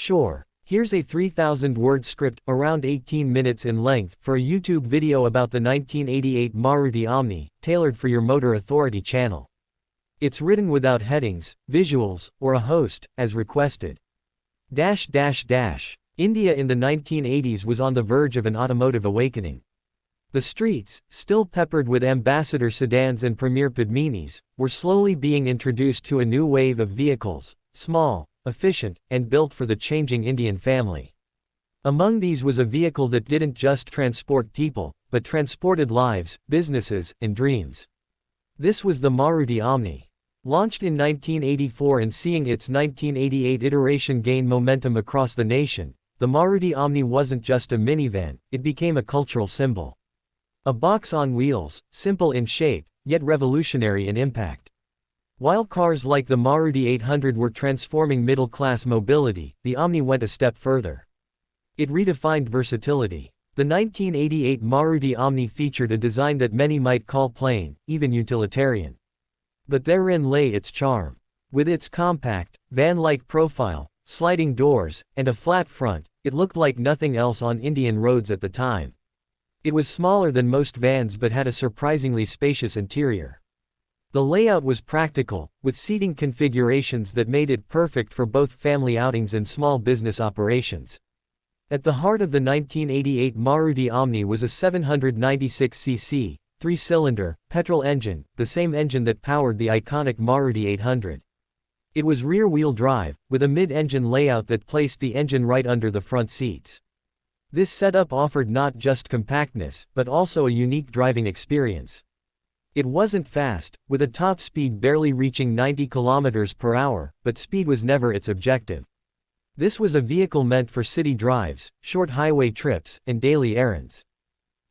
Sure, here's a 3,000-word script, around 18 minutes in length, for a YouTube video about the 1988 Maruti Omni, tailored for your Motor Authority channel. It's written without headings, visuals, or a host, as requested. India in the 1980s was on the verge of an automotive awakening. The streets, still peppered with ambassador sedans and premier Padminis, were slowly being introduced to a new wave of vehicles, small, efficient, and built for the changing Indian family. Among these was a vehicle that didn't just transport people, but transported lives, businesses, and dreams. This was the Maruti Omni. Launched in 1984 and seeing its 1988 iteration gain momentum across the nation, the Maruti Omni wasn't just a minivan, it became a cultural symbol. A box on wheels, simple in shape, yet revolutionary in impact. While cars like the Maruti 800 were transforming middle-class mobility, the Omni went a step further. It redefined versatility. The 1988 Maruti Omni featured a design that many might call plain, even utilitarian. But therein lay its charm. With its compact, van-like profile, sliding doors, and a flat front, it looked like nothing else on Indian roads at the time. It was smaller than most vans but had a surprisingly spacious interior. The layout was practical, with seating configurations that made it perfect for both family outings and small business operations. At the heart of the 1988 Maruti Omni was a 796cc, 3-cylinder, petrol engine, the same engine that powered the iconic Maruti 800. It was rear-wheel drive, with a mid-engine layout that placed the engine right under the front seats. This setup offered not just compactness, but also a unique driving experience. It wasn't fast, with a top speed barely reaching 90 km per hour, but speed was never its objective. This was a vehicle meant for city drives, short highway trips, and daily errands.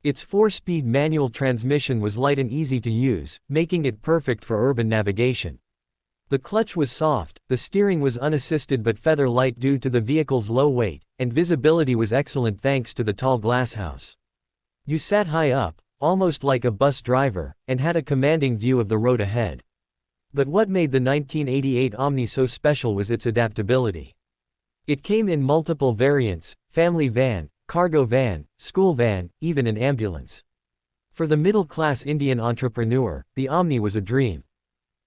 Its 4-speed manual transmission was light and easy to use, making it perfect for urban navigation. The clutch was soft, the steering was unassisted but feather-light due to the vehicle's low weight, and visibility was excellent thanks to the tall glasshouse. You sat high up, almost like a bus driver, and had a commanding view of the road ahead. But what made the 1988 Omni so special was its adaptability. It came in multiple variants: family van, cargo van, school van, even an ambulance. For the middle-class Indian entrepreneur, the Omni was a dream.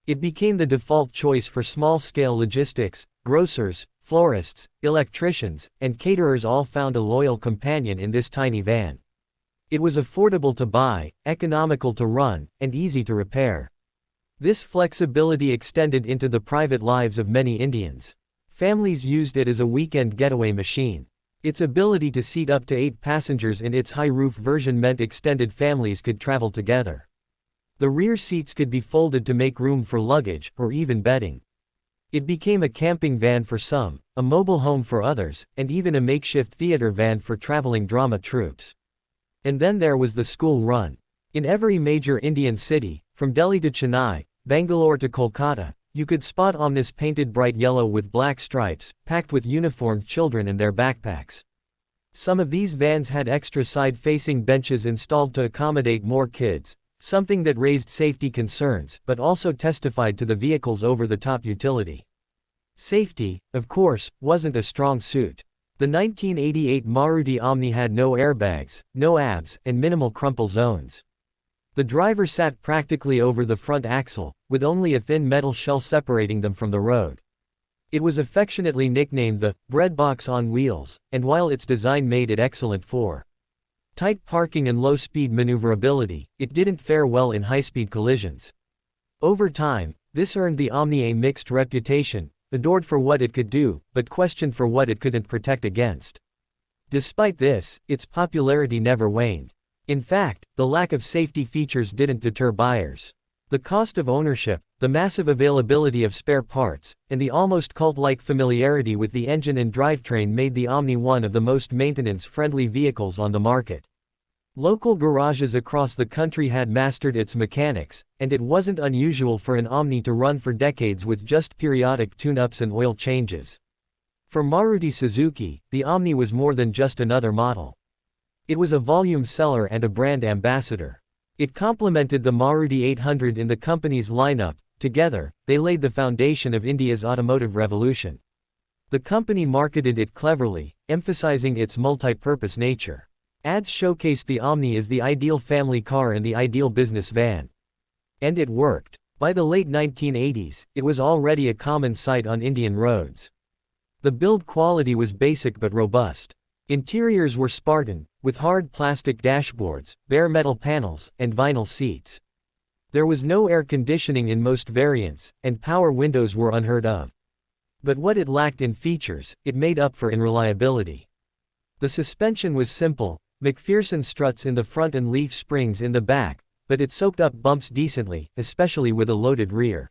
It became the default choice for small-scale logistics. Grocers, florists, electricians, and caterers all found a loyal companion in this tiny van. It was affordable to buy, economical to run, and easy to repair. This flexibility extended into the private lives of many Indians. Families used it as a weekend getaway machine. Its ability to seat up to 8 passengers in its high-roof version meant extended families could travel together. The rear seats could be folded to make room for luggage, or even bedding. It became a camping van for some, a mobile home for others, and even a makeshift theater van for traveling drama troupes. And then there was the school run. In every major Indian city, from Delhi to Chennai, Bangalore to Kolkata, you could spot Omnis painted bright yellow with black stripes, packed with uniformed children and their backpacks. Some of these vans had extra side-facing benches installed to accommodate more kids, something that raised safety concerns, but also testified to the vehicle's over-the-top utility. Safety, of course, wasn't a strong suit. The 1988 Maruti Omni had no airbags, no ABS, and minimal crumple zones. The driver sat practically over the front axle, with only a thin metal shell separating them from the road. It was affectionately nicknamed the bread box on wheels, and while its design made it excellent for tight parking and low-speed maneuverability, it didn't fare well in high-speed collisions. Over time, this earned the Omni a mixed reputation, adored for what it could do, but questioned for what it couldn't protect against. Despite this, its popularity never waned. In fact, the lack of safety features didn't deter buyers. The cost of ownership, the massive availability of spare parts, and the almost cult-like familiarity with the engine and drivetrain made the Omni one of the most maintenance-friendly vehicles on the market. Local garages across the country had mastered its mechanics, and it wasn't unusual for an Omni to run for decades with just periodic tune-ups and oil changes. For Maruti Suzuki, the Omni was more than just another model. It was a volume seller and a brand ambassador. It complemented the Maruti 800 in the company's lineup. Together, they laid the foundation of India's automotive revolution. The company marketed it cleverly, emphasizing its multi-purpose nature. Ads showcased the Omni as the ideal family car and the ideal business van. And it worked. By the late 1980s, it was already a common sight on Indian roads. The build quality was basic but robust. Interiors were Spartan, with hard plastic dashboards, bare metal panels, and vinyl seats. There was no air conditioning in most variants, and power windows were unheard of. But what it lacked in features, it made up for in reliability. The suspension was simple, McPherson struts in the front and leaf springs in the back, but it soaked up bumps decently, especially with a loaded rear.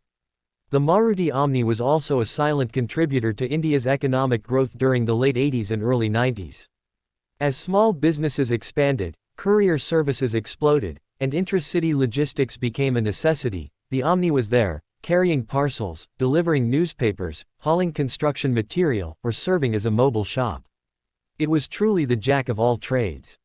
The Maruti Omni was also a silent contributor to India's economic growth during the late 80s and early 90s. As small businesses expanded, courier services exploded, and intra-city logistics became a necessity, the Omni was there, carrying parcels, delivering newspapers, hauling construction material, or serving as a mobile shop. It was truly the jack of all trades.